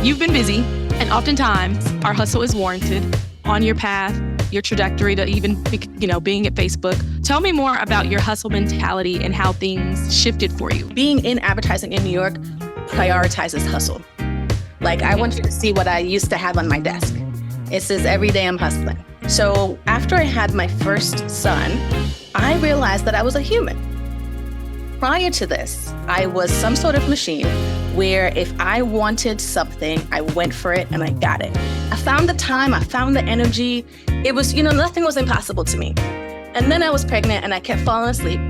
You've been busy, and oftentimes our hustle is warranted on your path, your trajectory to even, being at Facebook. Tell me more about your hustle mentality and how things shifted for you. Being in advertising in New York prioritizes hustle. Like, I want you to see what I used to have on my desk. It says every day I'm hustling. So after I had my first son, I realized that I was a human. Prior to this, I was some sort of machine where if I wanted something, I went for it and I got it. I found the time, I found the energy. It was, nothing was impossible to me. And then I was pregnant and I kept falling asleep.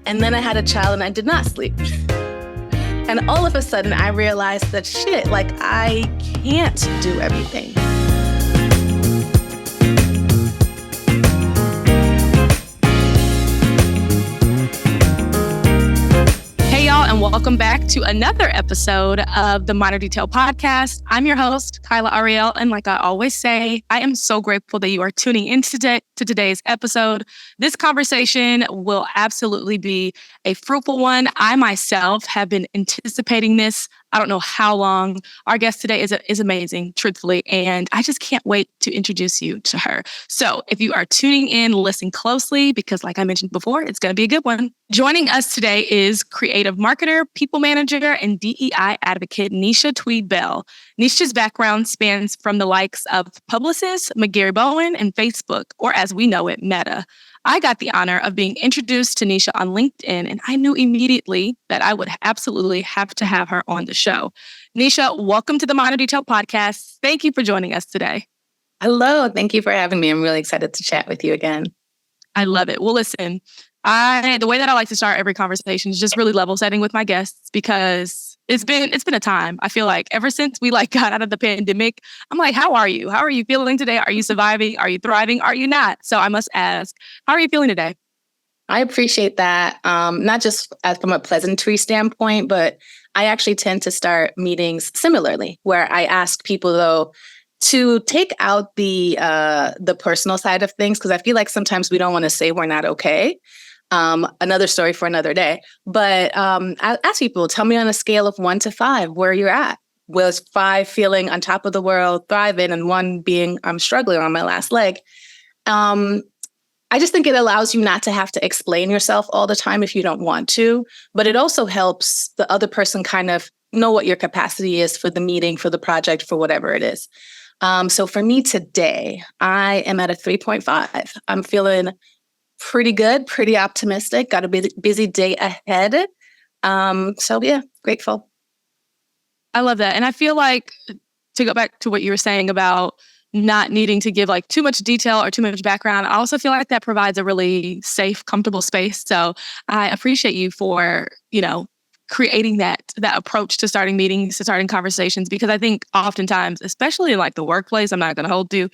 And then I had a child and I did not sleep. And all of a sudden I realized that I can't do everything. And welcome back to another episode of the Minor Detail Podcast. I'm your host, Kyla Ariel, and like I always say, I am so grateful that you are tuning in to today's episode. This conversation will absolutely be a fruitful one. I myself have been anticipating this. I don't know how long. Our guest today is amazing, truthfully, and I just can't wait to introduce you to her. So if you are tuning in, listen closely, because like I mentioned before, it's going to be a good one. Joining us today is creative marketer, people manager, and DEI advocate Neisha Tweed Bell. Neisha's background spans from the likes of Publicis, McGarry Bowen, and Facebook, or as we know it, Meta. I got the honor of being introduced to Neisha on LinkedIn, and I knew immediately that I would absolutely have to have her on the show. Neisha, welcome to the Minor Detail Podcast. Thank you for joining us today. Hello. Thank you for having me. I'm really excited to chat with you again. I love it. Well, listen, the way that I like to start every conversation is just really level setting with my guests, because it's been a time. I feel like ever since we got out of the pandemic, I'm like, how are you? How are you feeling today? Are you surviving? Are you thriving? Are you not? So I must ask, how are you feeling today? I appreciate that. Not just from a pleasantry standpoint, but I actually tend to start meetings similarly, where I ask people though to take out the personal side of things, because I feel like sometimes we don't want to say we're not okay. Another story for another day. But I ask people, tell me on a scale of 1 to 5 where you're at. Was 5 feeling on top of the world, thriving, and 1 being I'm struggling on my last leg? I just think it allows you not to have to explain yourself all the time if you don't want to. But it also helps the other person kind of know what your capacity is for the meeting, for the project, for whatever it is. So for me today, I am at a 3.5. I'm feeling pretty good, pretty optimistic. Got a busy day ahead. Grateful. I love that. And I feel like, to go back to what you were saying about not needing to give too much detail or too much background, I also feel like that provides a really safe, comfortable space. So I appreciate you for, creating that approach to starting meetings, to starting conversations, because I think oftentimes, especially in the workplace, I'm not going to hold you,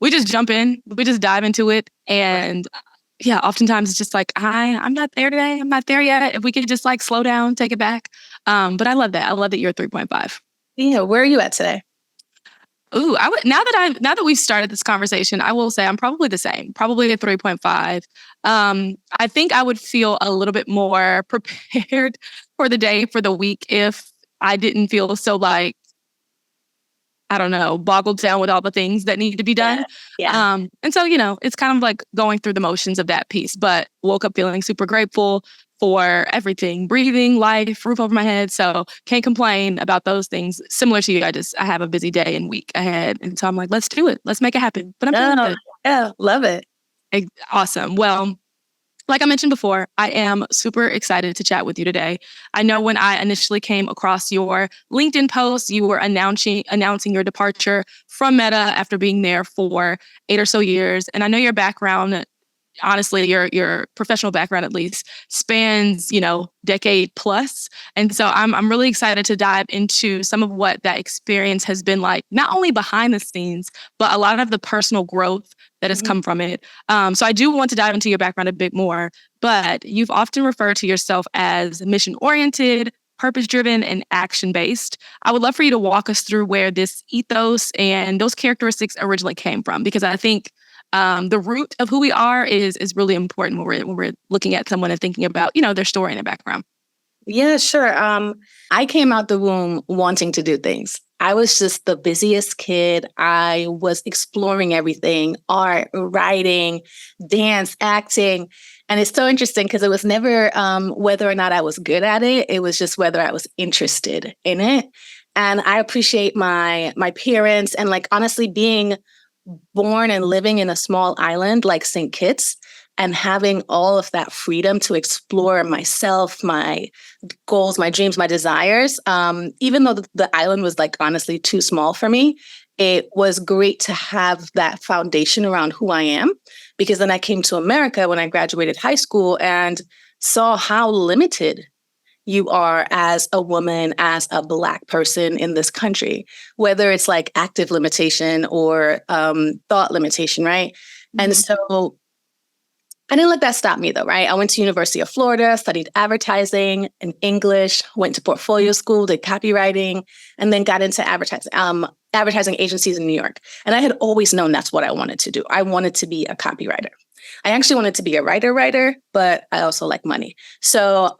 we just jump in, we just dive into it. And yeah, oftentimes it's just I'm not there today. I'm not there yet. If we could just slow down, take it back. But I love that. I love that you're 3.5. Yeah. Where are you at today? Ooh, now that we've started this conversation, I will say I'm probably the same, probably a 3.5. I think I would feel a little bit more prepared for the day, for the week, if I didn't feel so boggled down with all the things that need to be done. Yeah. And so, it's kind of going through the motions of that piece, but woke up feeling super grateful for everything, breathing, life, roof over my head. So can't complain about those things. Similar to you, I have a busy day and week ahead. And so I'm like, let's do it. Let's make it happen. But I'm feeling good. Yeah, love it. Awesome. Well, like I mentioned before, I am super excited to chat with you today. I know when I initially came across your LinkedIn post, you were announcing your departure from Meta after being there for 8 or so years. And I know your background, honestly, your professional background at least, spans, decade plus. And so I'm really excited to dive into some of what that experience has been like, not only behind the scenes, but a lot of the personal growth that has come from it. So I do want to dive into your background a bit more, but you've often referred to yourself as mission-oriented, purpose-driven, and action-based. I would love for you to walk us through where this ethos and those characteristics originally came from, because I think the root of who we are is really important when we're looking at someone and thinking about, their story and their background. Yeah, sure. I came out the womb wanting to do things. I was just the busiest kid. I was exploring everything, art, writing, dance, acting. And it's so interesting because it was never whether or not I was good at it. It was just whether I was interested in it. And I appreciate my parents and like honestly being born and living in a small island like St. Kitts and having all of that freedom to explore myself, my goals, my dreams, my desires. Even though the island was like honestly too small for me, it was great to have that foundation around who I am. Because then I came to America when I graduated high school and saw how limited you are as a woman, as a Black person in this country, whether it's like active limitation or thought limitation, right? Mm-hmm. And so I didn't let that stop me though, right? I went to University of Florida, studied advertising and English, went to portfolio school, did copywriting, and then got into advertising agencies in New York. And I had always known that's what I wanted to do. I wanted to be a copywriter. I actually wanted to be a writer, but I also like money. So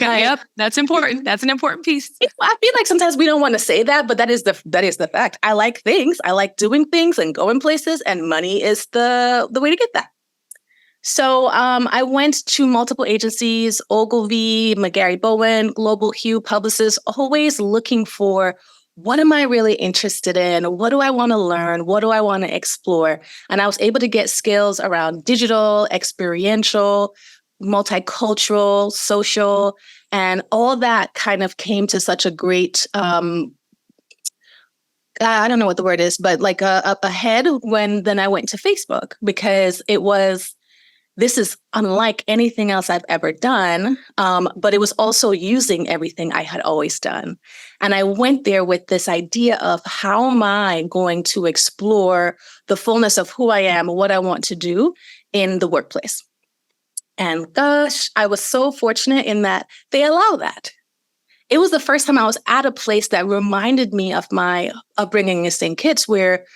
yep, that's important. That's an important piece. I feel like sometimes we don't want to say that, but that is the fact. I like things. I like doing things and going places, and money is the way to get that. So I went to multiple agencies, Ogilvy, McGarry Bowen, Global Hue, Publicis, always looking for what am I really interested in? What do I want to learn? What do I want to explore? And I was able to get skills around digital, experiential, multicultural, social, and all that kind of came to such a great, I don't know what the word is, but like a head when then I went to Facebook because it was, this is unlike anything else I've ever done, but it was also using everything I had always done. And I went there with this idea of how am I going to explore the fullness of who I am, what I want to do in the workplace. And gosh, I was so fortunate in that they allow that. It was the first time I was at a place that reminded me of my upbringing in St. Kitts where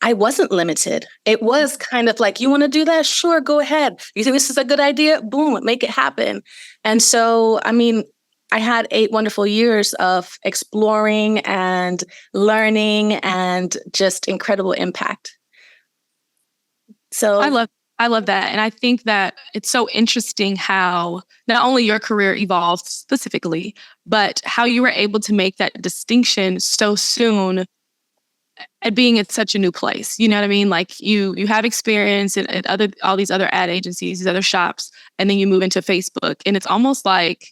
I wasn't limited. It was kind of like, you want to do that? Sure, go ahead. You think this is a good idea? Boom, make it happen. And so, I mean, I had 8 wonderful years of exploring and learning and just incredible impact. So I love that. And I think that it's so interesting how not only your career evolved specifically, but how you were able to make that distinction so soon at being at such a new place. You know what I mean? Like you have experience at all these other ad agencies, these other shops, and then you move into Facebook. And it's almost like,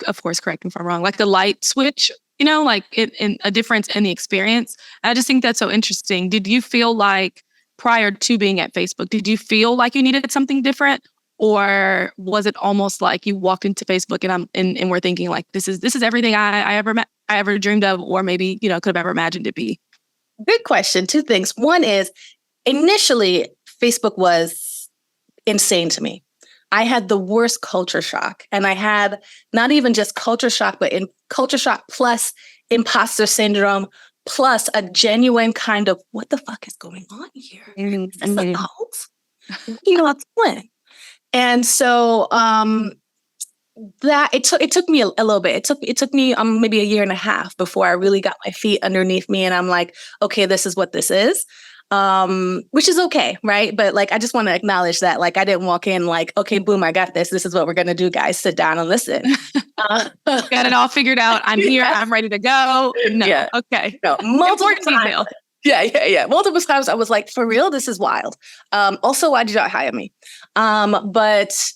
of course, correct me if I'm wrong, like the light switch, you know, like in a difference in the experience. I just think that's so interesting. Did you feel like prior to being at Facebook, did you feel like you needed something different? Or was it almost like you walked into Facebook and we're thinking like, this is everything I ever dreamed of, or maybe, you know, could have ever imagined it be? Good question. 2 things. One is initially Facebook was insane to me. I had the worst culture shock, and I had not even just culture shock, but in culture shock plus imposter syndrome, plus a genuine kind of what the fuck is going on here? Is this a cult? You know, it's doing. And so that it took me a little bit. It took me maybe a year and a half before I really got my feet underneath me, and I'm like, okay, this is what this is, which is okay, right? But like, I just want to acknowledge that, like, I didn't walk in like, okay, boom, I got this. This is what we're gonna do, guys. Sit down and listen. Got it all figured out. I'm here. I'm ready to go. No, yeah. Okay. No, multiple times. Yeah. Multiple times I was like, for real, this is wild. Also, why did you not hire me? But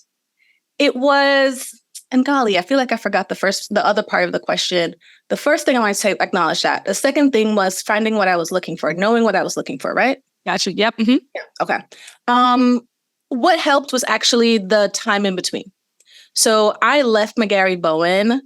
it was. And golly, I feel like I forgot the other part of the question. The first thing I want to say, acknowledge that. The second thing was finding what I was looking for, knowing what I was looking for, right? Gotcha. Yep. Mm-hmm. Yeah. Okay. What helped was actually the time in between. So I left McGarry Bowen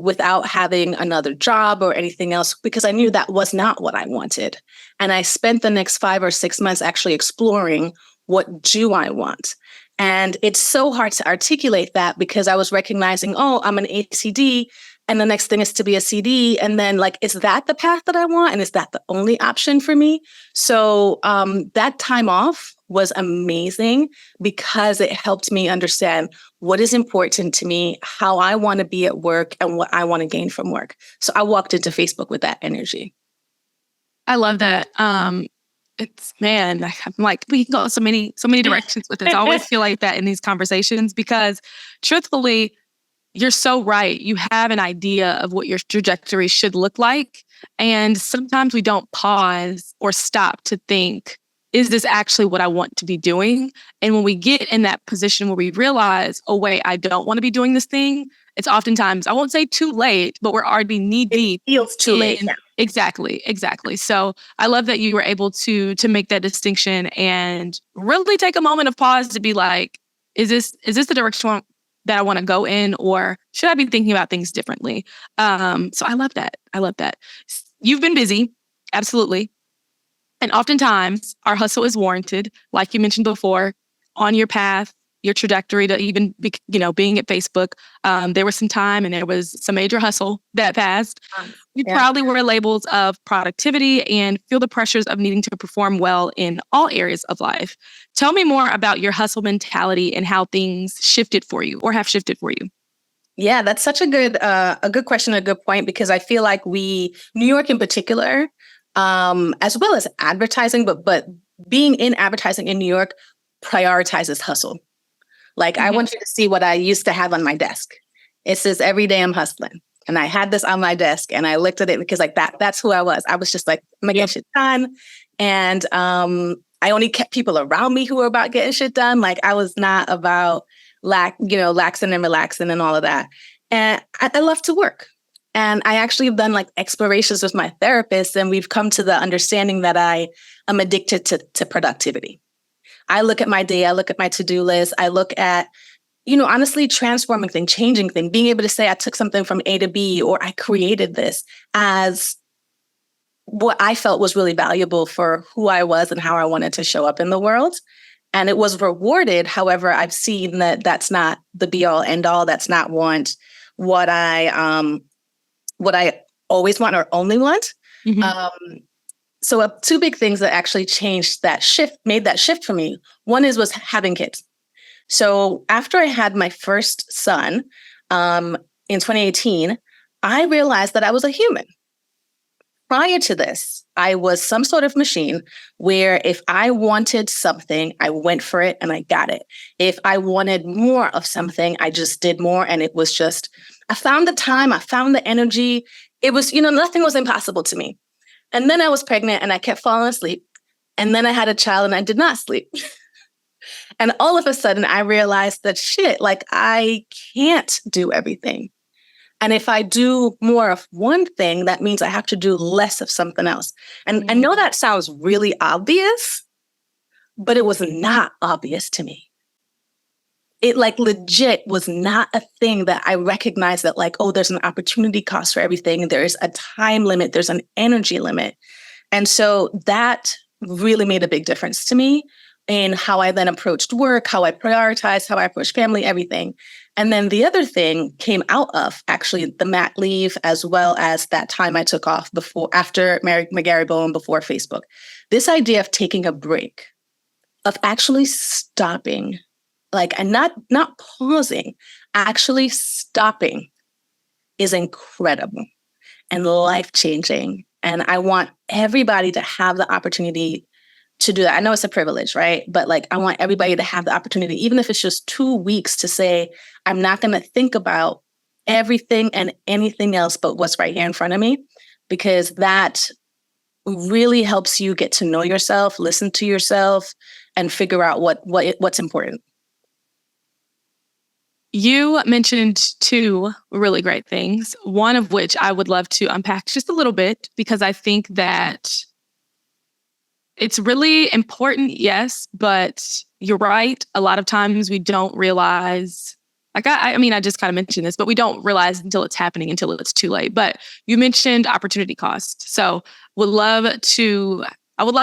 without having another job or anything else because I knew that was not what I wanted. And I spent the next 5 or 6 months actually exploring what do I want. And it's so hard to articulate that because I was recognizing, oh, I'm an ACD, and the next thing is to be a CD. And then like, is that the path that I want? And is that the only option for me? So that time off was amazing because it helped me understand what is important to me, how I want to be at work, and what I want to gain from work. So I walked into Facebook with that energy. I love that. It's man, I'm like, we can go so many directions with this. I always feel like that in these conversations because truthfully, you're so right. You have an idea of what your trajectory should look like. And sometimes we don't pause or stop to think, is this actually what I want to be doing? And when we get in that position where we realize, oh, wait, I don't want to be doing this thing, it's oftentimes, I won't say too late, but we're already knee deep. It feels too late. Yeah. Exactly. So I love that you were able to make that distinction and really take a moment of pause to be like, is this the direction that I want to go in, or should I be thinking about things differently? So I love that. You've been busy. Absolutely. And oftentimes our hustle is warranted, like you mentioned before, on your path, your trajectory to even be, being at Facebook. There was some time and there was some major hustle that passed. You proudly wear labels of productivity and feel the pressures of needing to perform well in all areas of life. Tell me more about your hustle mentality and how things shifted for you or have shifted for you. Yeah, that's such a good question, a good point, because I feel like New York in particular, as well as advertising, but being in advertising in New York prioritizes hustle. Like, I want you to see what I used to have on my desk. It says, every day I'm hustling. And I had this on my desk and I looked at it because that's who I was. I was just like, I'm gonna get shit done. And I only kept people around me who were about getting shit done. Like, I was not about laxing and relaxing and all of that. And I love to work. And I actually have done like explorations with my therapist, and we've come to the understanding that I am addicted to productivity. I look at my day, I look at my to-do list, I look at, honestly, transforming things, changing things, being able to say I took something from A to B, or I created this as what I felt was really valuable for who I was and how I wanted to show up in the world. And it was rewarded. However, I've seen that that's not the be all end all. That's not what I always want or only want. Mm-hmm. So two big things that actually made that shift for me. One was having kids. So after I had my first son in 2018, I realized that I was a human. Prior to this, I was some sort of machine where if I wanted something, I went for it and I got it. If I wanted more of something, I just did more. And it was just, I found the time, I found the energy. It was, nothing was impossible to me. And then I was pregnant and I kept falling asleep. And then I had a child and I did not sleep. And all of a sudden I realized that like, I can't do everything. And if I do more of one thing, that means I have to do less of something else. And I know that sounds really obvious, but it was not obvious to me. It like legit was not a thing that I recognized that like, oh, there's an opportunity cost for everything. There's a time limit. There's an energy limit. And so that really made a big difference to me in how I then approached work, how I prioritized, how I approached family, everything. And then the other thing came out of actually the mat leave, as well as that time I took off after McGarry Bowen, before Facebook. This idea of taking a break, of actually stopping, and not pausing, actually stopping is incredible and life-changing. And I want everybody to have the opportunity to do that. I know it's a privilege, right? But I want everybody to have the opportunity, even if it's just 2 weeks, to say, I'm not going to think about everything and anything else but what's right here in front of me, because that really helps you get to know yourself, listen to yourself, and figure out what's important. You mentioned two really great things, one of which I would love to unpack just a little bit, because I think that it's really important, yes, but you're right. A lot of times we don't realize, I just kind of mentioned this, but we don't realize until it's happening, until it's too late. But you mentioned opportunity cost. So I would love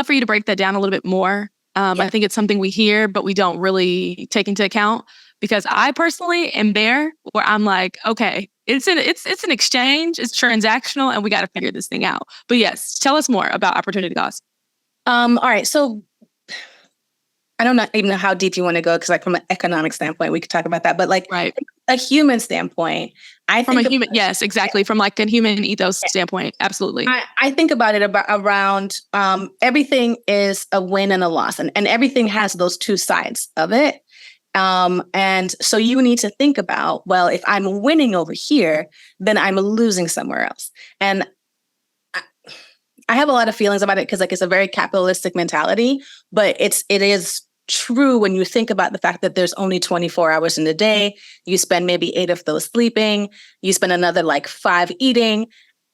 for you to break that down a little bit more. I think it's something we hear, but we don't really take into account, because I personally am there where I'm like, okay, it's an exchange, it's transactional, and we got to figure this thing out. But yes, tell us more about opportunity cost. All right. So I don't even know how deep you want to go, because like from an economic standpoint, we could talk about that. But like Right. a human standpoint, From a human, yes, exactly. From like a human ethos standpoint, absolutely. I think about it around everything is a win and a loss, and everything has those two sides of it. And so you need to think about, well, if I'm winning over here, then I'm losing somewhere else. And I have a lot of feelings about it, because like it's a very capitalistic mentality, but it is true when you think about the fact that there's only 24 hours in the day. You spend maybe 8 of those sleeping, you spend another like 5 eating,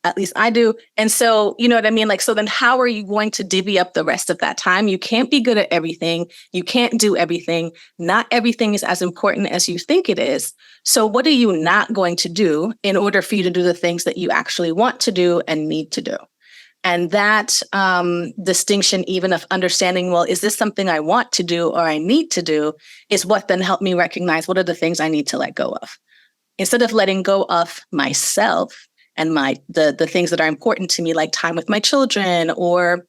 at least I do. And so, you know what I mean? Like, so then how are you going to divvy up the rest of that time? You can't be good at everything. You can't do everything. Not everything is as important as you think it is. So what are you not going to do in order for you to do the things that you actually want to do and need to do? And that distinction, even of understanding, well, is this something I want to do or I need to do, is what then helped me recognize what are the things I need to let go of. Instead of letting go of myself and the things that are important to me, like time with my children, or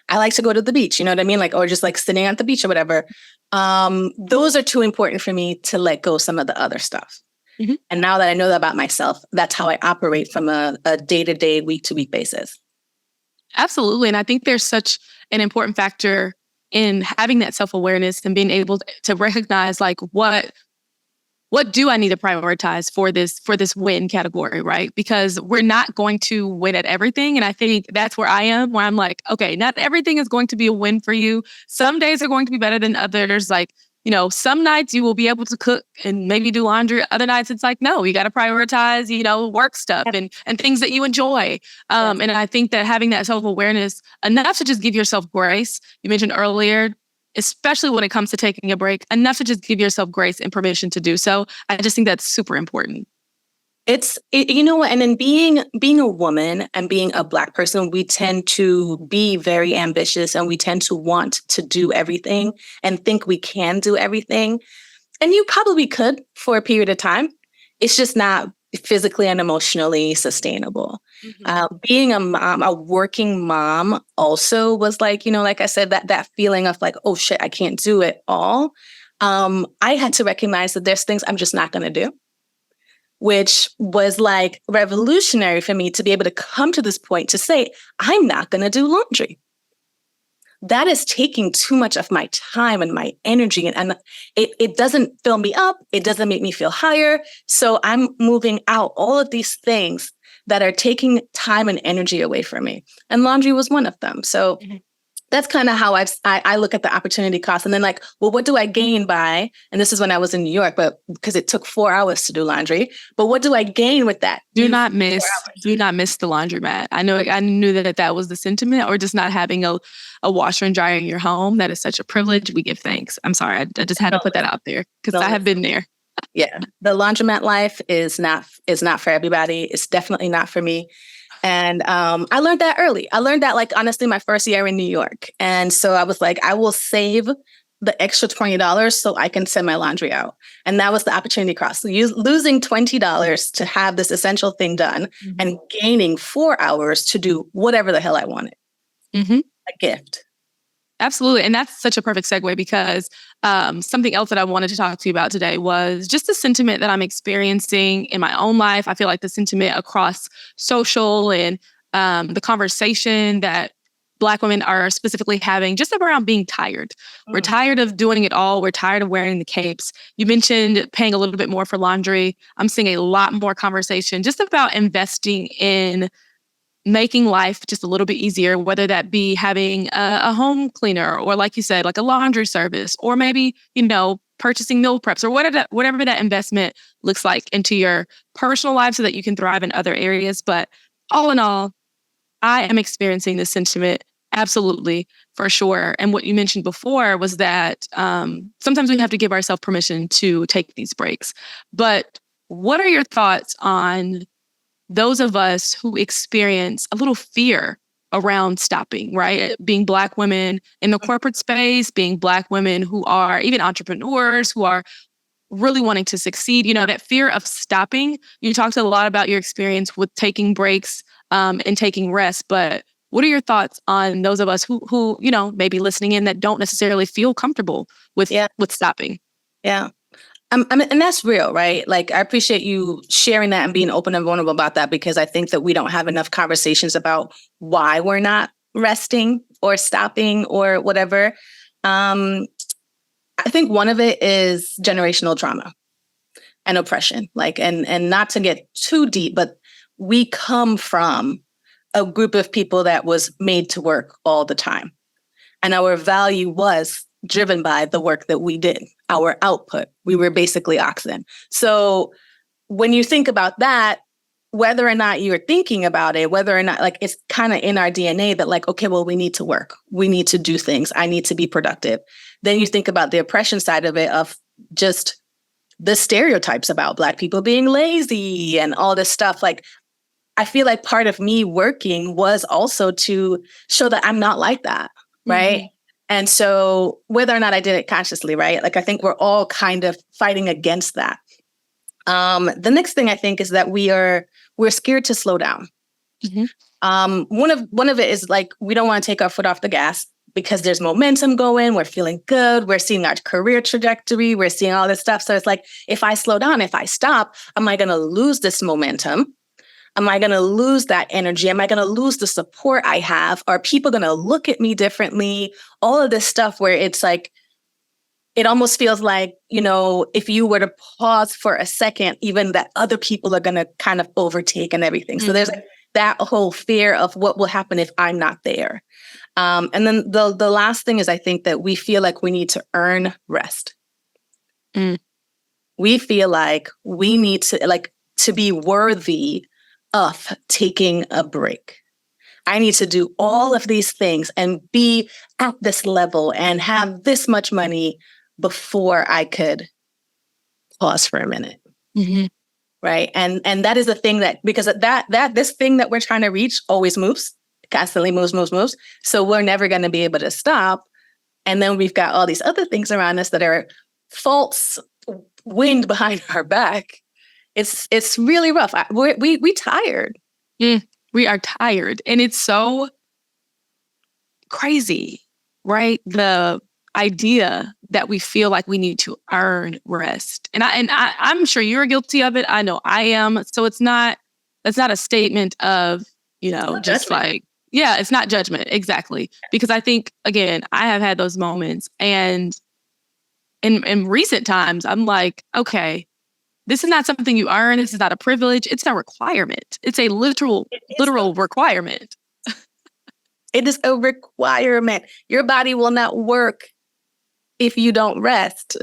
I like to go to the beach, you know what I mean? Like, or just like sitting at the beach or whatever. Those are too important for me to let go some of the other stuff. Mm-hmm. And now that I know that about myself, that's how I operate from a day-to-day, week-to-week basis. Absolutely. And I think there's such an important factor in having that self-awareness and being able to recognize like what do I need to prioritize for this win category, right? Because we're not going to win at everything. And I think that's where I am, where I'm like, okay, not everything is going to be a win for you. Some days are going to be better than others. Like, you know, some nights you will be able to cook and maybe do laundry. Other nights it's like, no, you got to prioritize, you know, work stuff and things that you enjoy. And I think that having that self-awareness, enough to just give yourself grace. You mentioned earlier, especially when it comes to taking a break, enough to just give yourself grace and permission to do so. I just think that's super important. You know what? And then being a woman and being a Black person, we tend to be very ambitious, and we tend to want to do everything and think we can do everything. And you probably could for a period of time. It's just not physically and emotionally sustainable. Mm-hmm. Being a mom, a working mom, also was like, you know, like I said, that feeling of like, oh shit, I can't do it all. I had to recognize that there's things I'm just not going to do, which was like revolutionary for me to be able to come to this point to say, I'm not going to do laundry. That is taking too much of my time and my energy, and it doesn't fill me up. It doesn't make me feel higher. So I'm moving out all of these things that are taking time and energy away from me. And laundry was one of them. So that's kind of how I look at the opportunity cost. And then like, well, what do I gain by, and this is when I was in New York, but because it took 4 hours to do laundry, but what do I gain with that? Do not miss the laundromat. I knew that was the sentiment, or just not having a washer and dryer in your home. That is such a privilege. We give thanks. I'm sorry. I just had to put that out there, because I have been there. Yeah. The laundromat life is not for everybody. It's definitely not for me. And I learned that early. I learned that, like, honestly, my first year in New York. And so I was like, I will save the extra $20 so I can send my laundry out. And that was the opportunity cost. So losing $20 to have this essential thing done, and gaining 4 hours to do whatever the hell I wanted. Mm-hmm. A gift. Absolutely. And that's such a perfect segue, because something else that I wanted to talk to you about today was just the sentiment that I'm experiencing in my own life. I feel like the sentiment across social and the conversation that Black women are specifically having just around being tired. We're tired of doing it all. We're tired of wearing the capes. You mentioned paying a little bit more for laundry. I'm seeing a lot more conversation just about investing in making life just a little bit easier, whether that be having a home cleaner, or like you said, like a laundry service, or maybe, you know, purchasing meal preps, or whatever that investment looks like into your personal life so that you can thrive in other areas. But all in all, I am experiencing this sentiment. Absolutely, for sure. And what you mentioned before was that sometimes we have to give ourselves permission to take these breaks. But what are your thoughts on those of us who experience a little fear around stopping, right? Being Black women in the corporate space, being Black women who are even entrepreneurs, who are really wanting to succeed, you know, that fear of stopping. You talked a lot about your experience with taking breaks and taking rest, but What are your thoughts on those of us who maybe listening in that don't necessarily feel comfortable with stopping? Yeah. And that's real, right? Like, I appreciate you sharing that and being open and vulnerable about that, because I think that we don't have enough conversations about why we're not resting or stopping or whatever. I think one of it is generational trauma and oppression, like, and not to get too deep, but we come from a group of people that was made to work all the time. And our value was driven by the work that we did, our output. We were basically oxen. So when you think about that, whether or not you're thinking about it, whether or not, like, it's kind of in our DNA that, like, okay, well, we need to work. We need to do things. I need to be productive. Then you think about the oppression side of it, of just the stereotypes about Black people being lazy and all this stuff. Like, I feel like part of me working was also to show that I'm not like that. Right. Mm-hmm. And so whether or not I did it consciously, right? Like, I think we're all kind of fighting against that. The next thing I think is that we're scared to slow down. Mm-hmm. One of it is, like, we don't want to take our foot off the gas because there's momentum going. We're feeling good. We're seeing our career trajectory. We're seeing all this stuff. So it's like, if I slow down, if I stop, am I going to lose this momentum? Am I going to lose that energy? Am I going to lose the support I have? Are people going to look at me differently? All of this stuff where it's like, it almost feels like, if you were to pause for a second, even that other people are going to kind of overtake and everything. Mm-hmm. So there's that whole fear of what will happen if I'm not there. And then the last thing is, I think that we feel like we need to earn rest. Mm. We feel like we need to be worthy of taking a break. I need to do all of these things and be at this level and have this much money before I could pause for a minute. Mm-hmm. Right. And that is the thing that, because this thing that we're trying to reach always moves, constantly moves. So we're never going to be able to stop. And then we've got all these other things around us that are false wind behind our back. It's really rough. We tired. We are tired. And it's so crazy, right? The idea that we feel like we need to earn rest. And I'm sure you're guilty of it. I know I am. So that's not a statement of, just judgment. Like, yeah, it's not judgment. Exactly. Because I think, again, I have had those moments. And in recent times, I'm like, okay, this is not something you earn. This is not a privilege. It's a requirement. It's a literal requirement. It is a requirement. Your body will not work if you don't rest,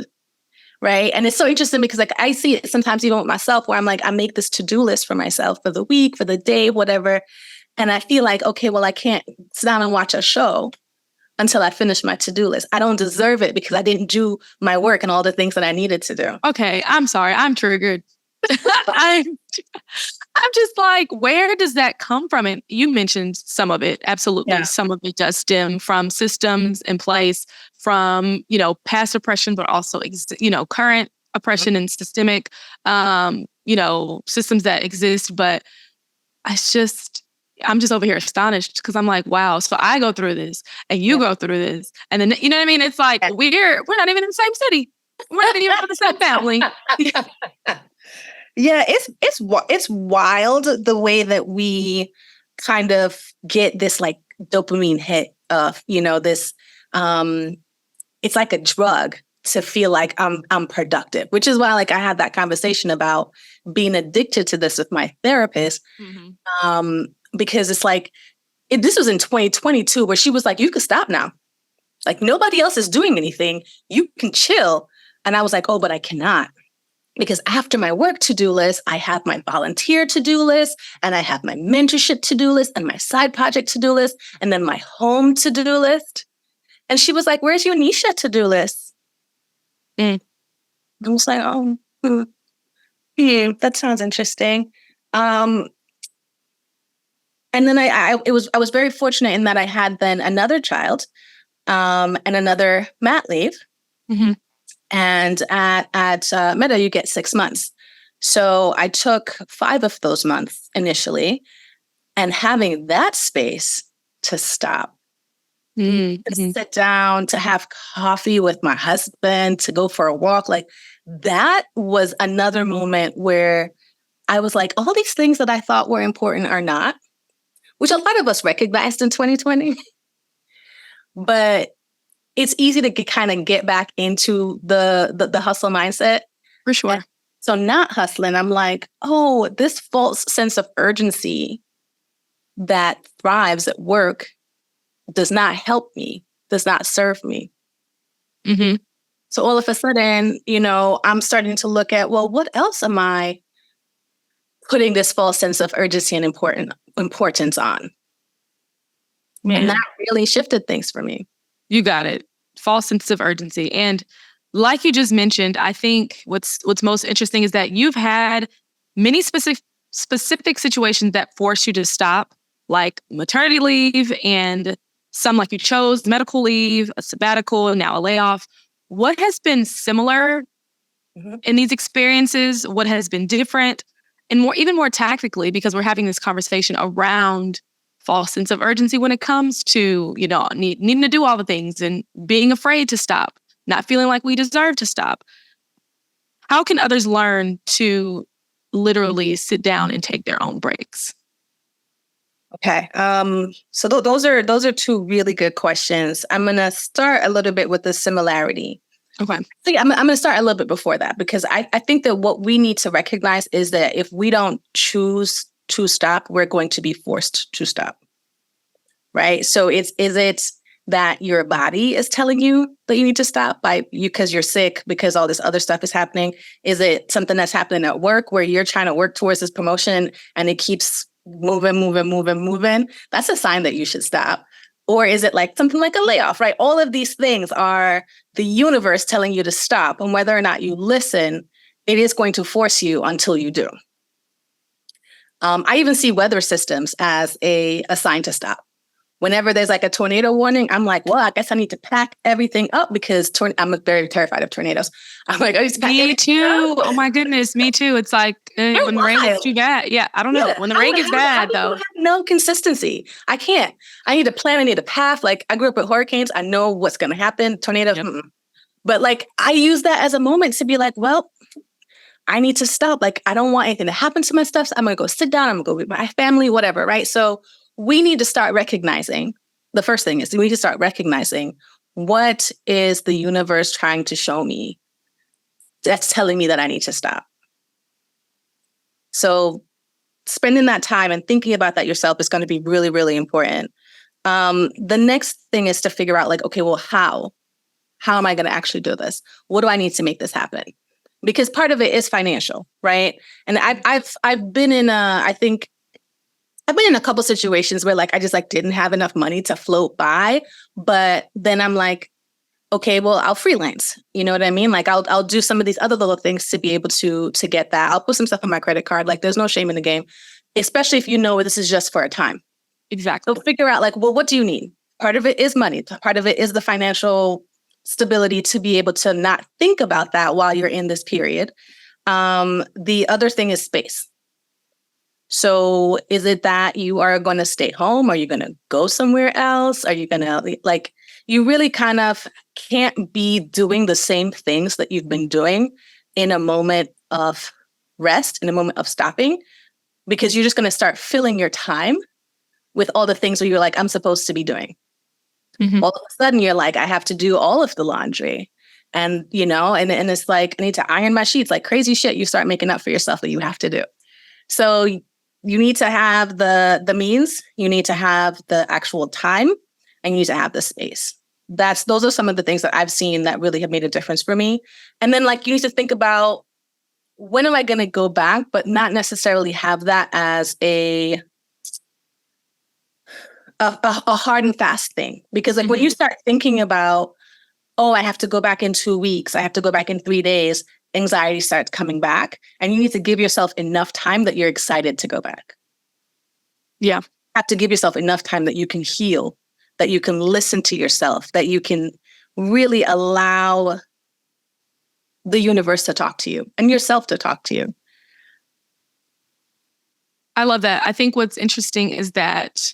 right? And it's so interesting because, like, I see it sometimes even with myself, where I'm like, I make this to-do list for myself for the week, for the day, whatever. And I feel like, okay, well, I can't sit down and watch a show until I finish my to-do list. I don't deserve it because I didn't do my work and all the things that I needed to do. Okay, I'm sorry. I'm triggered. I'm just like, where does that come from? And you mentioned some of it. Absolutely. Yeah. Some of it does stem from systems in place, from, past oppression, but also, current oppression and systemic, systems that exist. But I'm just over here astonished because I'm like, wow. So I go through this and you go through this. And then, you know what I mean? It's like, we're not even in the same city. We're not even in the same family. Yeah, it's wild the way that we kind of get this, like, dopamine hit of, this, it's like a drug to feel like I'm productive, which is why, like, I had that conversation about being addicted to this with my therapist. Mm-hmm. Because it's like, this was in 2022 where she was like, you could stop now. Like, nobody else is doing anything. You can chill. And I was like, oh, but I cannot. Because after my work to-do list, I have my volunteer to-do list, and I have my mentorship to-do list, and my side project to-do list, and then my home to-do list. And she was like, where's your Neisha to-do list? I was like, that sounds interesting. And then I was very fortunate in that I had then another child, and another mat leave. Mm-hmm. And at Meta, you get 6 months. So I took 5 of those months initially, and having that space to stop, to Mm-hmm. sit down, to have coffee with my husband, to go for a walk. Like that was another moment where I was like, all these things that I thought were important are not, which a lot of us recognized in 2020. But it's easy to kind of get back into the hustle mindset. For sure. And so not hustling, I'm like, oh, this false sense of urgency that thrives at work does not help me, does not serve me. Mm-hmm. So all of a sudden, I'm starting to look at, well, what else am I putting this false sense of urgency and importance on? Man. And that really shifted things for me. You got it. False sense of urgency. And like you just mentioned, I think what's most interesting is that you've had many specific situations that force you to stop, like maternity leave and some like you chose, medical leave, a sabbatical, and now a layoff. What has been similar in these experiences? What has been different? And even more tactically, because we're having this conversation around false sense of urgency when it comes to, needing to do all the things and being afraid to stop, not feeling like we deserve to stop. How can others learn to literally sit down and take their own breaks? Okay. So those are two really good questions. I'm going to start a little bit with the similarity. Okay. So I'm going to start a little bit before that, because I think that what we need to recognize is that if we don't choose to stop, we're going to be forced to stop. Right. So is it that your body is telling you that you need to stop because you're sick, because all this other stuff is happening? Is it something that's happening at work where you're trying to work towards this promotion and it keeps moving? That's a sign that you should stop. Or is it like something like a layoff, right? All of these things are the universe telling you to stop. And whether or not you listen, it is going to force you until you do. I even see weather systems as a sign to stop. Whenever there's like a tornado warning, I'm like, well, I guess I need to pack everything up because I'm very terrified of tornadoes. I'm like, I need to pack Me too. Oh my goodness, me too. It's like when the rain gets too bad. Yeah, I don't know. When the rain gets bad, though. No consistency. I can't. I need a plan. I need a path. Like I grew up with hurricanes. I know what's going to happen. Tornadoes. Yep. But like I use that as a moment to be like, well, I need to stop. Like I don't want anything to happen to my stuff. So I'm going to go sit down. I'm going to go with my family, whatever. Right. So we need to start recognizing, the first thing is we need to start recognizing, what is the universe trying to show me that's telling me that I need to stop? So spending that time and thinking about that yourself is going to be really, really important. The next thing is to figure out like, okay, well, how am I going to actually do this? What do I need to make this happen? Because part of it is financial, right? And I've been in I've been in a couple situations where like I just like didn't have enough money to float by, but then I'm like, okay, well, I'll freelance. You know what I mean? Like I'll do some of these other little things to be able to get that. I'll put some stuff on my credit card. Like there's no shame in the game, especially if you know this is just for a time. Exactly. So figure out like, well, what do you need? Part of it is money. Part of it is the financial stability to be able to not think about that while you're in this period. The other thing is space. So is it that you are going to stay home? Are you going to go somewhere else? Are you going to like, you really kind of can't be doing the same things that you've been doing in a moment of rest, in a moment of stopping, because you're just going to start filling your time with all the things where you're like, I'm supposed to be doing. Mm-hmm. All of a sudden you're like, I have to do all of the laundry. And, and it's like, I need to iron my sheets, like crazy shit. You start making up for yourself that you have to do. So you need to have the means, you need to have the actual time, and you need to have the space. Those are some of the things that I've seen that really have made a difference for me. And then like you need to think about, when am I going to go back, but not necessarily have that as a hard and fast thing. Because like when you start thinking about, oh, I have to go back in 2 weeks, I have to go back in 3 days, anxiety starts coming back, and you need to give yourself enough time that you're excited to go back. Yeah. You have to give yourself enough time that you can heal, that you can listen to yourself, that you can really allow the universe to talk to you and yourself to talk to you. I love that. I think what's interesting is that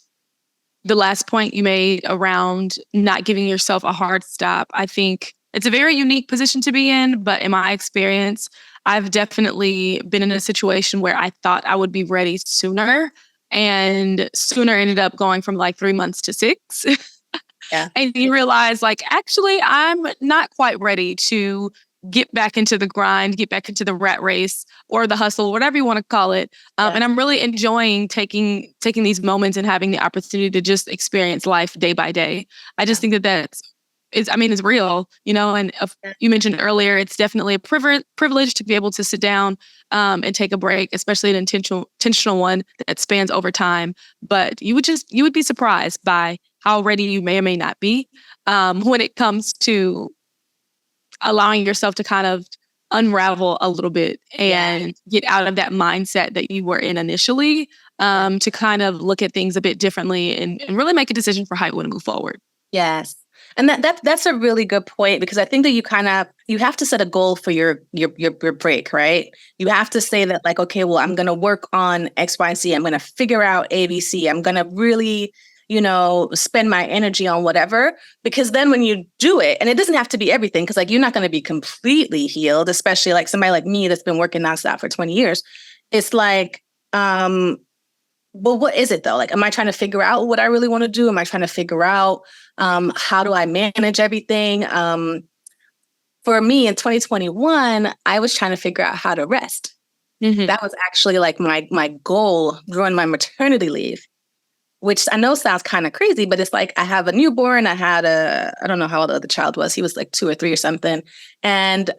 the last point you made around not giving yourself a hard stop, I think it's a very unique position to be in. But in my experience, I've definitely been in a situation where I thought I would be ready sooner. And sooner ended up going from like 3 months to 6. Yeah. And you realize, like, actually, I'm not quite ready to get back into the grind, get back into the rat race or the hustle, whatever you want to call it. And I'm really enjoying taking these moments and having the opportunity to just experience life day by day. I just think that it's real, and you mentioned earlier, it's definitely a privilege to be able to sit down and take a break, especially an intentional one that spans over time. But you would be surprised by how ready you may or may not be when it comes to allowing yourself to kind of unravel a little bit and get out of that mindset that you were in initially, to kind of look at things a bit differently and really make a decision for how you want to move forward. Yes. And that's a really good point, because I think that you have to set a goal for your break, right? You have to say that, like, okay, well, I'm going to work on X, Y, Z. I'm going to figure out ABC. I'm going to really, spend my energy on whatever, because then when you do it, and it doesn't have to be everything, because like you're not going to be completely healed, especially like somebody like me that's been working nonstop for 20 years. It's like, well, what is it though? Like, am I trying to figure out what I really want to do? Am I trying to figure out how do I manage everything? For me in 2021, I was trying to figure out how to rest. Mm-hmm. That was actually like my goal during my maternity leave, which I know sounds kind of crazy, but it's like I have a newborn. I don't know how old the other child was. He was like 2 or 3 or something. And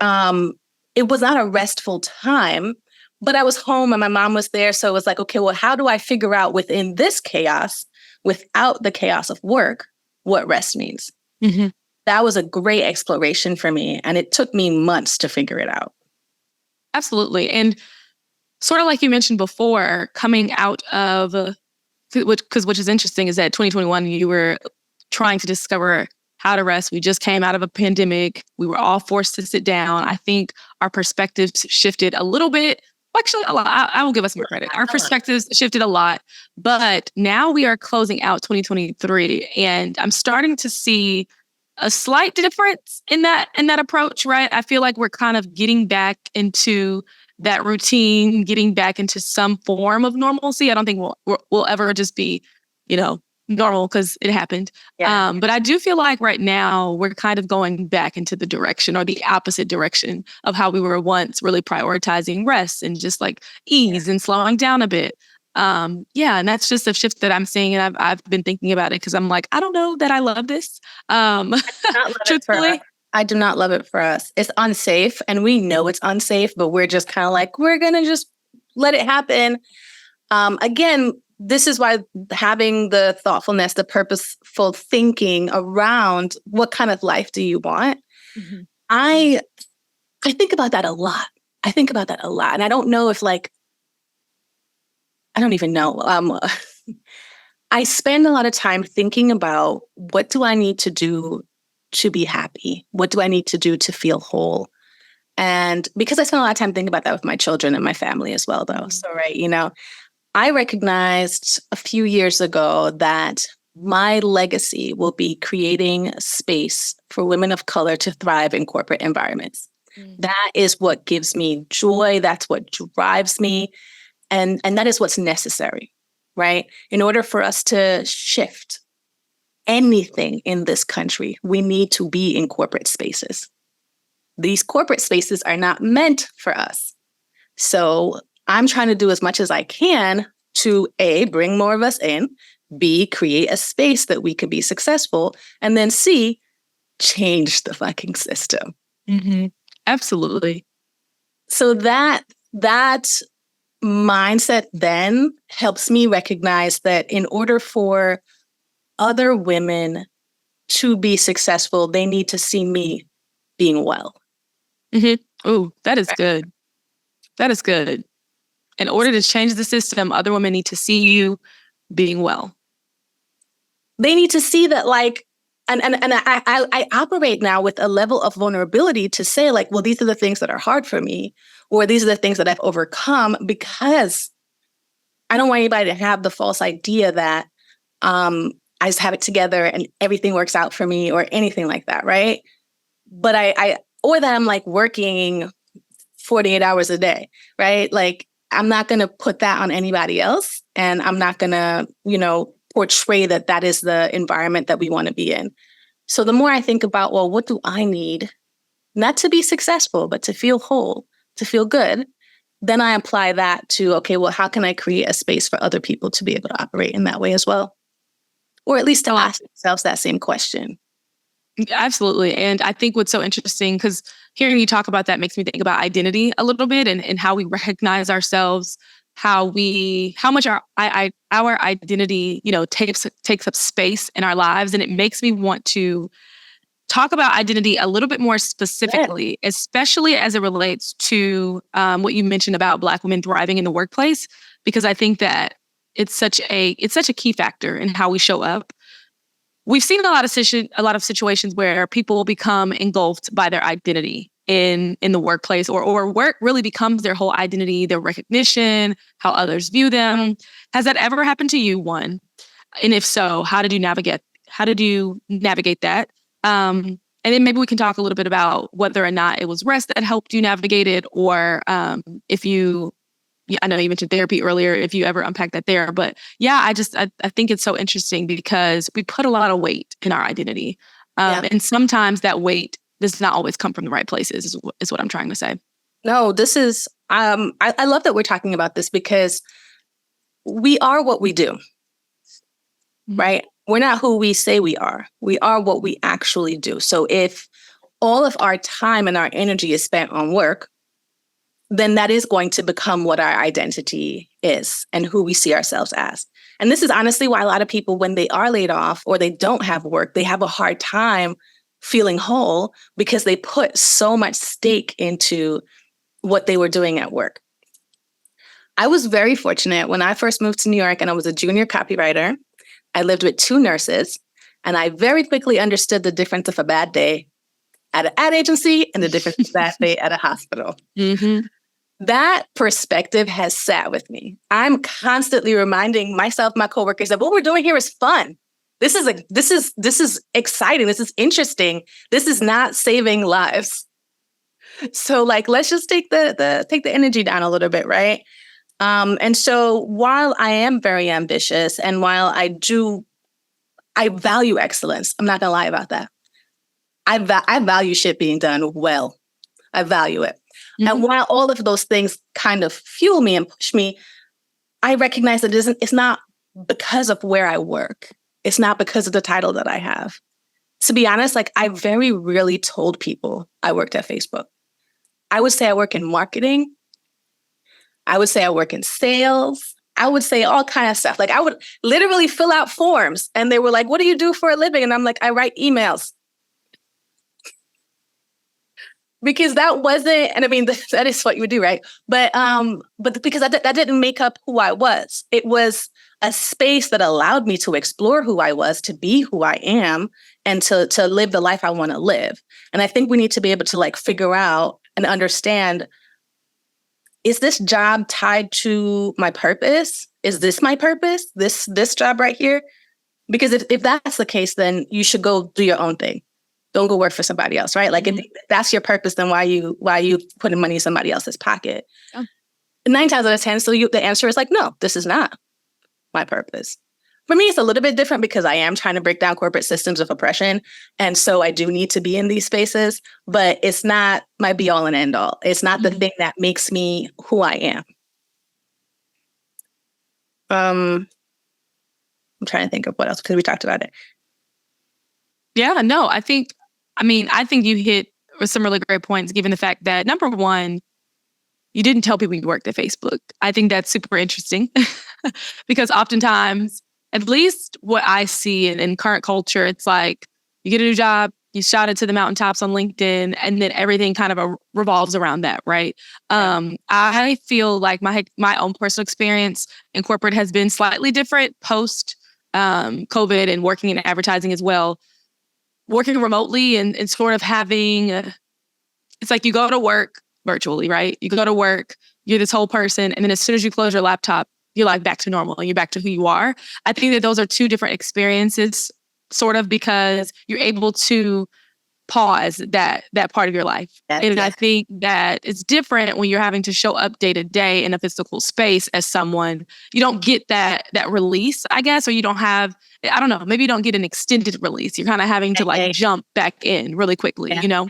it was not a restful time. But I was home and my mom was there. So it was like, okay, well, how do I figure out within this chaos, without the chaos of work, what rest means? Mm-hmm. That was a great exploration for me. And it took me months to figure it out. Absolutely. And sort of like you mentioned before, coming out of, which is interesting, is that 2021, you were trying to discover how to rest. We just came out of a pandemic. We were all forced to sit down. I think our perspectives shifted a little bit. Actually, a lot. I will give us more credit. Our perspectives shifted a lot, but now we are closing out 2023, and I'm starting to see a slight difference in that approach. Right? I feel like we're kind of getting back into that routine, getting back into some form of normalcy. I don't think we'll ever just be, normal, because it happened. Yeah. But I do feel like right now we're kind of going back into the direction, or the opposite direction, of how we were once really prioritizing rest and just like ease and slowing down a bit. And that's just a shift that I'm seeing. And I've been thinking about it because I'm like, I don't know that I love this. Truthfully. I do not love it for us. It's unsafe, and we know it's unsafe, but we're just kind of like, we're going to just let it happen. Again, this is why having the thoughtfulness, the purposeful thinking around what kind of life do you want? Mm-hmm. I think about that a lot. And I don't know if I don't even know. I spend a lot of time thinking about, what do I need to do to be happy? What do I need to do to feel whole? And because I spend a lot of time thinking about that with my children and my family as well, though. Mm-hmm. So, right, I recognized a few years ago that my legacy will be creating space for women of color to thrive in corporate environments. Mm-hmm. That is what gives me joy. That's what drives me. And that is what's necessary, right? In order for us to shift anything in this country, we need to be in corporate spaces. These corporate spaces are not meant for us. So I'm trying to do as much as I can to A, bring more of us in, B, create a space that we could be successful, and then C, change the fucking system. Mm-hmm. Absolutely. So that mindset then helps me recognize that in order for other women to be successful, they need to see me being well. Mm-hmm. Oh, that is good. That is good. In order to change the system, other women need to see you being well. They need to see that, like, and I operate now with a level of vulnerability to say, like, well, these are the things that are hard for me, or these are the things that I've overcome, because I don't want anybody to have the false idea that I just have it together and everything works out for me or anything like that, right? But or that I'm like working 48 hours a day, right? Like I'm not going to put that on anybody else. And I'm not going to, portray that that is the environment that we want to be in. So the more I think about, well, what do I need? Not to be successful, but to feel whole, to feel good. Then I apply that to, okay, well, how can I create a space for other people to be able to operate in that way as well? Or at least to ask themselves that same question. Absolutely. And I think what's so interesting, because hearing you talk about that makes me think about identity a little bit and how we recognize ourselves, how much our identity, takes up space in our lives. And it makes me want to talk about identity a little bit more specifically, especially as it relates to what you mentioned about Black women thriving in the workplace, because I think that it's such a key factor in how we show up. We've seen a lot of situations where people become engulfed by their identity in the workplace, or work really becomes their whole identity, their recognition, how others view them. Has that ever happened to you, one? And if so, how did you navigate that? And then maybe we can talk a little bit about whether or not it was rest that helped you navigate it, or if you, I know you mentioned therapy earlier, if you ever unpack that there. But yeah, I think it's so interesting because we put a lot of weight in our identity. And sometimes that weight does not always come from the right places, is what I'm trying to say. No, this is, I love that we're talking about this because we are what we do, right? We're not who we say we are. We are what we actually do. So if all of our time and our energy is spent on work, then that is going to become what our identity is and who we see ourselves as. And this is honestly why a lot of people, when they are laid off or they don't have work, they have a hard time feeling whole because they put so much stake into what they were doing at work. I was very fortunate when I first moved to New York and I was a junior copywriter. I lived with 2 nurses, and I very quickly understood the difference of a bad day at an ad agency and the difference of a bad day at a hospital. Mm-hmm. That perspective has sat with me. I'm constantly reminding myself, my coworkers, that what we're doing here is fun. This is exciting. This is interesting. This is not saving lives. So let's just take the energy down a little bit, right? And so while I am very ambitious and while I value excellence, I'm not gonna lie about that. I value shit being done well. I value it. Mm-hmm. And while all of those things kind of fuel me and push me, I recognize that it's not because of where I work. It's not because of the title that I have. To be honest, I very rarely told people I worked at Facebook. I would say I work in marketing. I would say I work in sales. I would say all kinds of stuff. I would literally fill out forms and they were like, what do you do for a living? And I'm like, I write emails. Because that wasn't, and I mean, that is what you would do, right? But because that didn't make up who I was. It was a space that allowed me to explore who I was, to be who I am, and to live the life I want to live. And I think we need to be able to figure out and understand, is this job tied to my purpose? Is this my purpose? This job right here? Because if that's the case, then you should go do your own thing. Don't go work for somebody else, right? If that's your purpose, then why you putting money in somebody else's pocket? Oh. 9 times out of 10, the answer is no, this is not my purpose. For me, it's a little bit different because I am trying to break down corporate systems of oppression. And so I do need to be in these spaces, but it's not my be all and end all. It's not the thing that makes me who I am. I'm trying to think of what else, because we talked about it. Yeah, no, I think you hit some really great points, given the fact that, number one, you didn't tell people you worked at Facebook. I think that's super interesting because oftentimes, at least what I see in current culture, it's you get a new job, you shout it to the mountaintops on LinkedIn, and then everything kind of revolves around that, right? Yeah. I feel like my own personal experience in corporate has been slightly different post COVID and working in advertising as well. Working remotely and sort of having, it's you go to work virtually, right? You go to work, you're this whole person. And then as soon as you close your laptop, your life back to normal and you're back to who you are. I think that those are two different experiences, sort of, because you're able to pause that part of your life. And I think that it's different when you're having to show up day to day in a physical space as someone. You don't get that release, I guess, or you don't have, I don't know, maybe you don't get an extended release. You're kind of having to like jump back in really quickly, you know?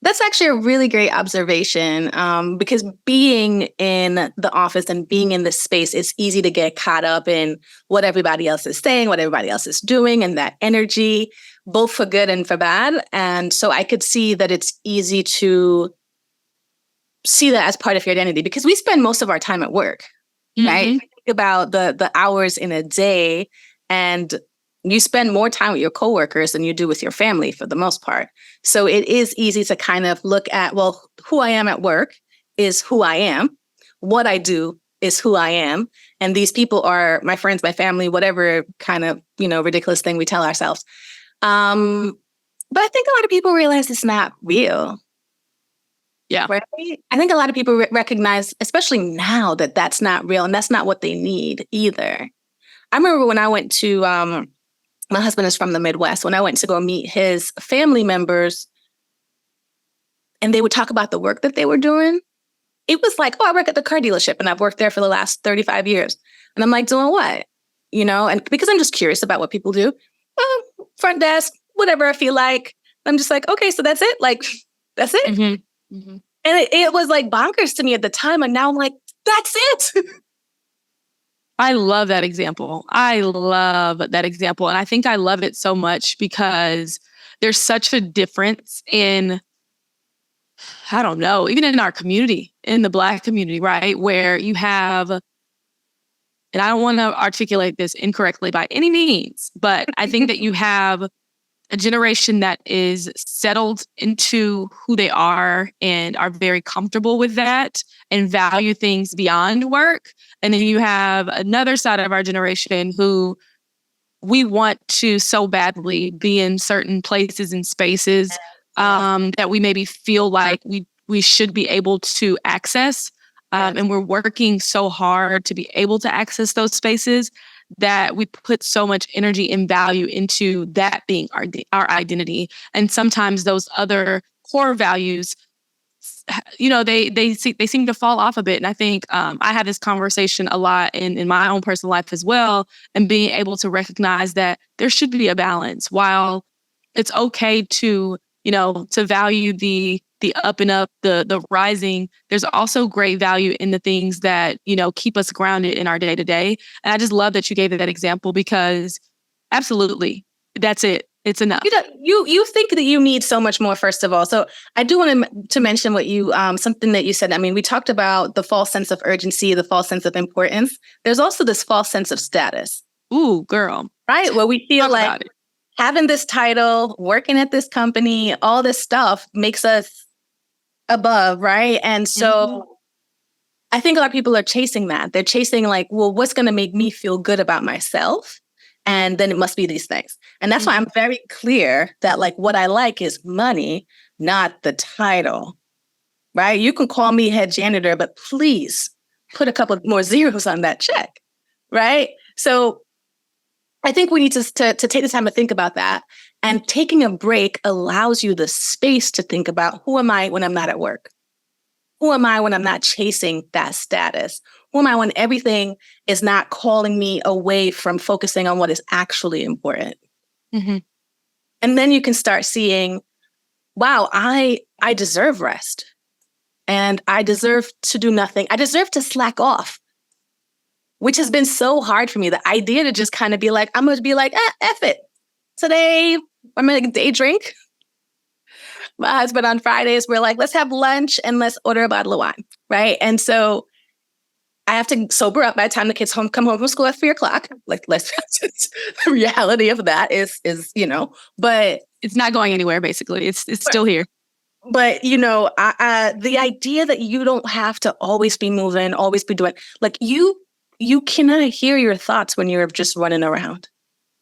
That's actually a really great observation, because being in the office and being in this space, it's easy to get caught up in what everybody else is saying, what everybody else is doing, and that energy, both for good and for bad. And so I could see that it's easy to see that as part of your identity, because we spend most of our time at work, right? Think about the hours in a day, and you spend more time with your coworkers than you do with your family for the most part. So it is easy to kind of look at, well, who I am at work is who I am. What I do is who I am. And these people are my friends, my family, whatever kind of, ridiculous thing we tell ourselves. But I think a lot of people realize it's not real. Yeah. Right? I think a lot of people recognize, especially now, that that's not real and that's not what they need either. I remember when I went to, my husband is from the Midwest. When I went to go meet his family members and they would talk about the work that they were doing, it was like, oh, I work at the car dealership and I've worked there for the last 35 years. And I'm like, doing what? And because I'm just curious about what people do. Well, front desk, whatever I feel like. I'm just like, okay, so that's it? Like, that's it? Mm-hmm. Mm-hmm. And it was like bonkers to me at the time. And now I'm like, that's it. I love that example. I love that example. And I think I love it so much because there's such a difference in, I don't know, even in our community, in the Black community, right? Where you have, and I don't want to articulate this incorrectly by any means, but I think that you have a generation that is settled into who they are and are very comfortable with that and value things beyond work. And then you have another side of our generation who we want to so badly be in certain places and spaces that we maybe feel like we should be able to access. And we're working so hard to be able to access those spaces that we put so much energy and value into that being our identity. And sometimes those other core values, they seem to fall off a bit. And I think I have this conversation a lot in my own personal life as well, and being able to recognize that there should be a balance. While it's okay to value the up and up, the rising, there's also great value in the things that, keep us grounded in our day to day. And I just love that you gave that example, because absolutely, that's it. It's enough. You think that you need so much more, first of all. So I do want to mention what you, something that you said. I mean, we talked about the false sense of urgency, the false sense of importance. There's also this false sense of status. Ooh, girl. Right? Where we feel like having this title, working at this company, all this stuff makes us above, right? And so I think a lot of people are chasing that. They're chasing like, well, what's going to make me feel good about myself? And then it must be these things. And that's why I'm very clear that like what I like is money, not the title, right? You can call me head janitor, but please put a couple more zeros on that check, right? So I think we need to take the time to think about that. And taking a break allows you the space to think about, who am I when I'm not at work? Who am I when I'm not chasing that status? Who am I when everything is not calling me away from focusing on what is actually important? Mm-hmm. And then you can start seeing, wow, I deserve rest. And I deserve to do nothing. I deserve to slack off, which has been so hard for me. The idea to just kind of be like, I'm going to be like, F it. Today, I'm going to day drink. My husband on Fridays, we're like, let's have lunch and let's order a bottle of wine, right? And so I have to sober up by the time the kids come home from school at 3:00. Like, the reality of that is, but it's not going anywhere. Basically, it's still here. But the idea that you don't have to always be moving, always be doing, like you cannot hear your thoughts when you're just running around.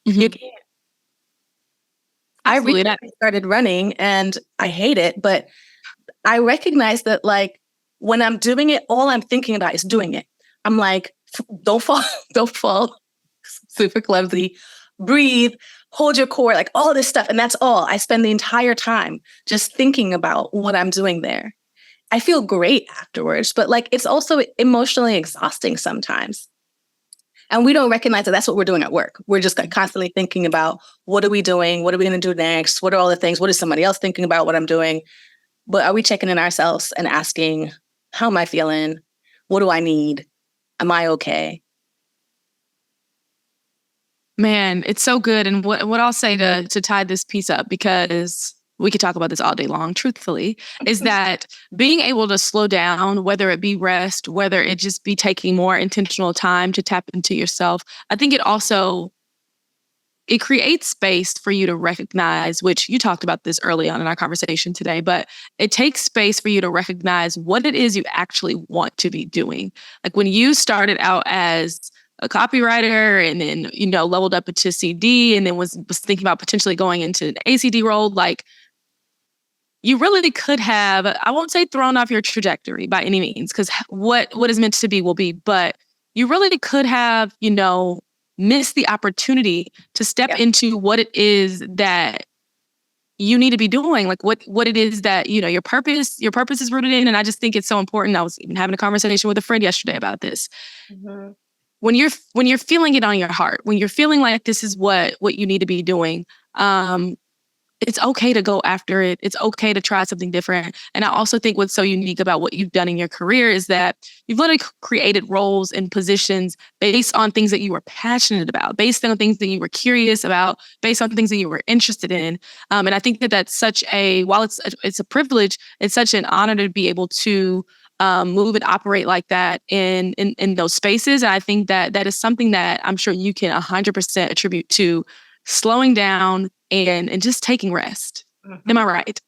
Mm-hmm. You can't. I recently started running and I hate it, but I recognize that like when I'm doing it, all I'm thinking about is doing it. I'm like don't fall, don't fall, super clumsy, breathe, hold your core, like all this stuff. And that's all. I spend the entire time just thinking about what I'm doing there. I feel great afterwards, but like it's also emotionally exhausting sometimes. And we don't recognize that that's what we're doing at work. We're just constantly thinking about what are we doing? What are we going to do next? What are all the things? What is somebody else thinking about what I'm doing? But are we checking in ourselves and asking, how am I feeling? What do I need? Am I okay? Man, it's so good. And what I'll say to tie this piece up, because we could talk about this all day long, truthfully, is that being able to slow down, whether it be rest, whether it just be taking more intentional time to tap into yourself, I think it creates space for you to recognize, which you talked about this early on in our conversation today, but it takes space for you to recognize what it is you actually want to be doing. Like when you started out as a copywriter and then, leveled up into CD and then was thinking about potentially going into an ACD role, like you really could have, I won't say thrown off your trajectory by any means, because what is meant to be will be, but you really could have, missed the opportunity to step into what it is that you need to be doing, like what it is that, your purpose is rooted in. And I just think it's so important. I was even having a conversation with a friend yesterday about this. Mm-hmm. When you're feeling it on your heart, when you're feeling like this is what you need to be doing, it's okay to go after it. It's okay to try something different. And I also think what's so unique about what you've done in your career is that you've literally created roles and positions based on things that you were passionate about, based on things that you were curious about, based on things that you were interested in. And I think that that's while it's a privilege, it's such an honor to be able to move and operate like that in those spaces. And I think that is something that I'm sure you can 100% attribute to slowing down and just taking rest. Mm-hmm. Am I right?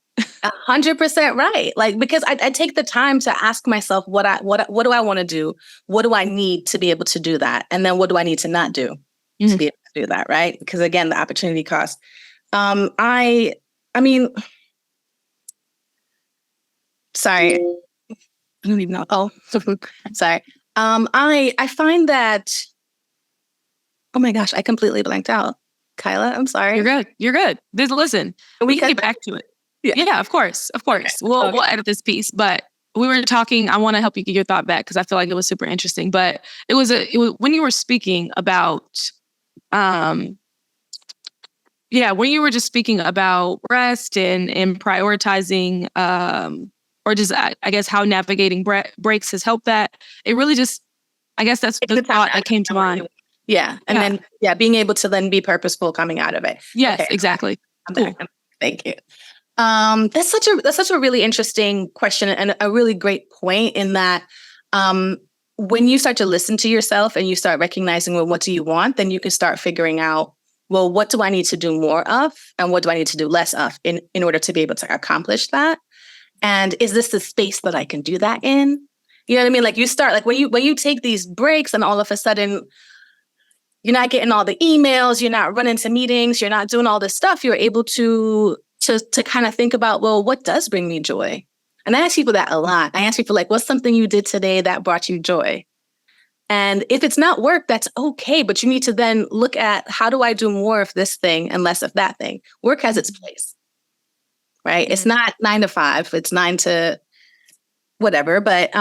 100% right. Like, because I take the time to ask myself what do I want to do? What do I need to be able to do that? And then what do I need to not do to be able to do that? Right. Because again, the opportunity cost. I mean, sorry. I don't even know. Oh, sorry. I find that, oh my gosh, I completely blanked out. Kyla, I'm sorry. You're good. Listen, we can get back to it. Yeah, of course. Okay. We'll edit this piece, but we were talking, I want to help you get your thought back because I feel like it was super interesting, but it was when you were speaking about, when you were just speaking about rest and prioritizing, or just, I guess, how navigating breaks has helped that. It really just, I guess that's the thought that came to mind. Yeah. And then, being able to then be purposeful coming out of it. Yes, okay. Exactly. I'm back. Thank you. That's such a really interesting question and a really great point in that, when you start to listen to yourself and you start recognizing, well, what do you want? Then you can start figuring out, well, what do I need to do more of? And what do I need to do less of in order to be able to accomplish that? And is this the space that I can do that in? You know what I mean? Like you start, like when you take these breaks and all of a sudden, you're not getting all the emails, you're not running to meetings, you're not doing all this stuff. You're able to kind of think about, well, what does bring me joy? And I ask people that a lot. I ask people like, what's something you did today that brought you joy? And if it's not work, that's okay. But you need to then look at, how do I do more of this thing and less of that thing? Work has its place, right? Mm-hmm. It's not 9 to 5. It's 9 to whatever. But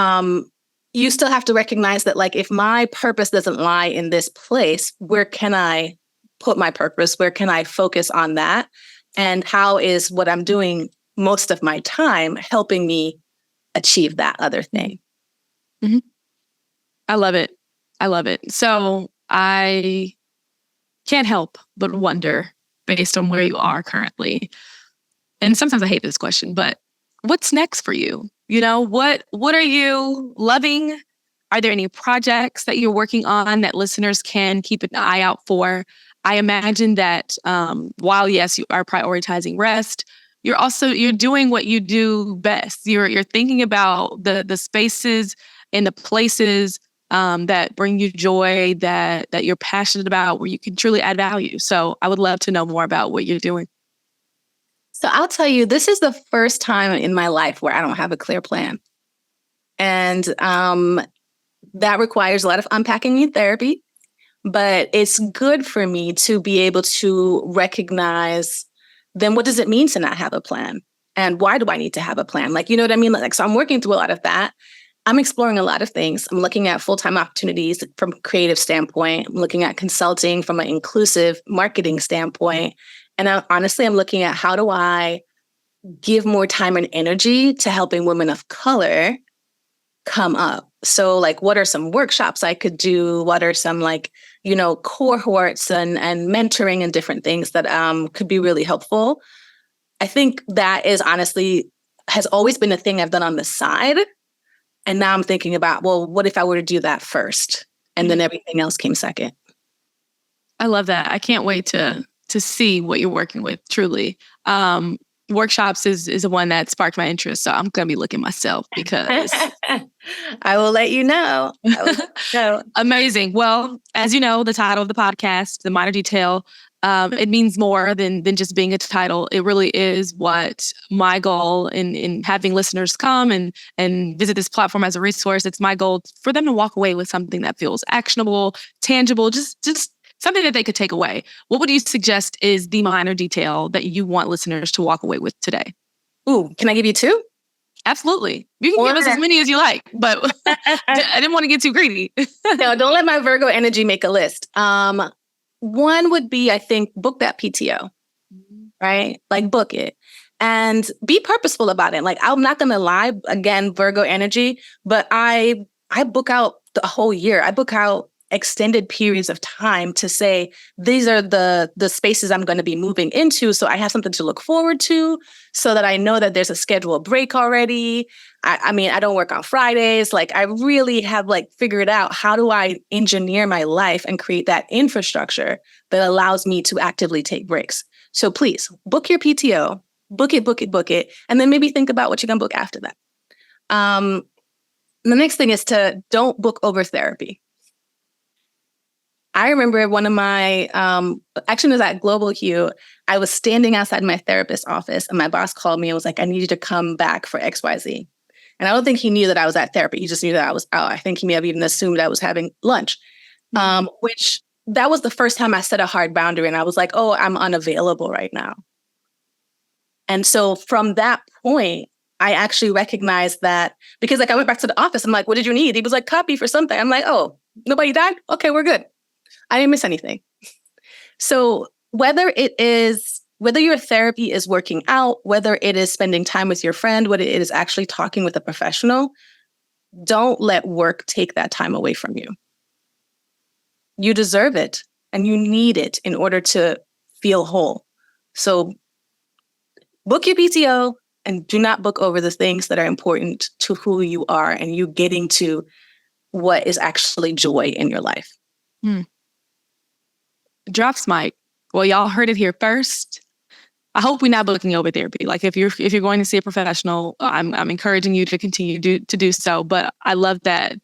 you still have to recognize that, like, if my purpose doesn't lie in this place, where can I put my purpose? Where can I focus on that? And how is what I'm doing most of my time helping me achieve that other thing? Mm-hmm. I love it. So I can't help but wonder, based on where you are currently, and sometimes I hate this question, but what's next for you? What are you loving? Are there any projects that you're working on that listeners can keep an eye out for? I imagine that while, yes, you are prioritizing rest, you're doing what you do best. You're thinking about the spaces and the places that bring you joy, that you're passionate about, where you can truly add value. So I would love to know more about what you're doing. So I'll tell you, this is the first time in my life where I don't have a clear plan. And that requires a lot of unpacking in therapy, but it's good for me to be able to recognize, then what does it mean to not have a plan? And why do I need to have a plan? Like, you know what I mean? Like, so I'm working through a lot of that. I'm exploring a lot of things. I'm looking at full-time opportunities from a creative standpoint. I'm looking at consulting from an inclusive marketing standpoint. And honestly, I'm looking at how do I give more time and energy to helping women of color come up. So like, what are some workshops I could do? What are some like, you know, cohorts and mentoring and different things that could be really helpful? I think that is honestly has always been a thing I've done on the side. And now I'm thinking about, well, what if I were to do that first? And then everything else came second. I love that. I can't wait to see what you're working with, truly. Workshops is the one that sparked my interest. So I'm going to be looking myself because I will let you know. Amazing. Well, as you know, the title of the podcast, The Minor Detail, it means more than just being a title. It really is what my goal in having listeners come and visit this platform as a resource. It's my goal for them to walk away with something that feels actionable, tangible, just something that they could take away. What would you suggest is the minor detail that you want listeners to walk away with today? Ooh, can I give you two? Absolutely. You can give us as many as you like, but I didn't want to get too greedy. No, don't let my Virgo energy make a list. One would be, I think, book that PTO, right? Like book it and be purposeful about it. Like, I'm not going to lie, again, Virgo energy, but I book out the whole year. I book out extended periods of time to say, these are the spaces I'm going to be moving into. So I have something to look forward to so that I know that there's a scheduled break already. I mean, I don't work on Fridays. Like, I really have like figured out how do I engineer my life and create that infrastructure that allows me to actively take breaks. So please book your PTO, book it. And then maybe think about what you're going to book after that. The next thing is to don't book over therapy. I remember one of my, actually it was at Global Hue, I was standing outside my therapist's office and my boss called me and was like, I need you to come back for XYZ. And I don't think he knew that I was at therapy. He just knew that I was out. I think he may have even assumed I was having lunch, which that was the first time I set a hard boundary. And I was like, oh, I'm unavailable right now. And so from that point, I actually recognized that because like I went back to the office. I'm like, what did you need? He was like, copy for something. I'm like, oh, nobody died? Okay, we're good. I didn't miss anything. So whether your therapy is working out, whether it is spending time with your friend, whether it is actually talking with a professional, don't let work take that time away from you. You deserve it and you need it in order to feel whole. So book your PTO and do not book over the things that are important to who you are and you getting to what is actually joy in your life. Drops mic. Well, y'all heard it here first. I hope we're not booking over therapy. Like if you're going to see a professional, I'm encouraging you to continue to do so. But I love that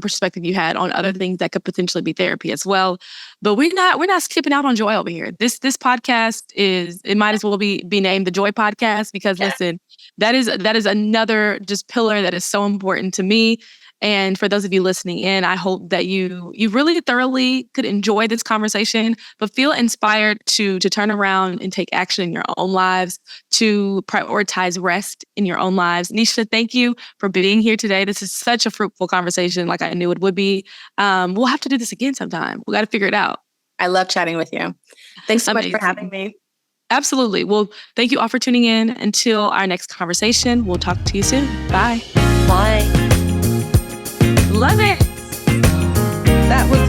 perspective you had on other things that could potentially be therapy as well. But we're not skipping out on joy over here. This podcast it might as well be named the Joy Podcast because listen, that is another just pillar that is so important to me. And for those of you listening in, I hope that you really thoroughly could enjoy this conversation, but feel inspired to turn around and take action in your own lives, to prioritize rest in your own lives. Neisha, thank you for being here today. This is such a fruitful conversation like I knew it would be. We'll have to do this again sometime. We got to figure it out. I love chatting with you. Thanks so much for having me. Absolutely. Well, thank you all for tuning in. Until our next conversation, we'll talk to you soon. Bye. Bye. Love it. That was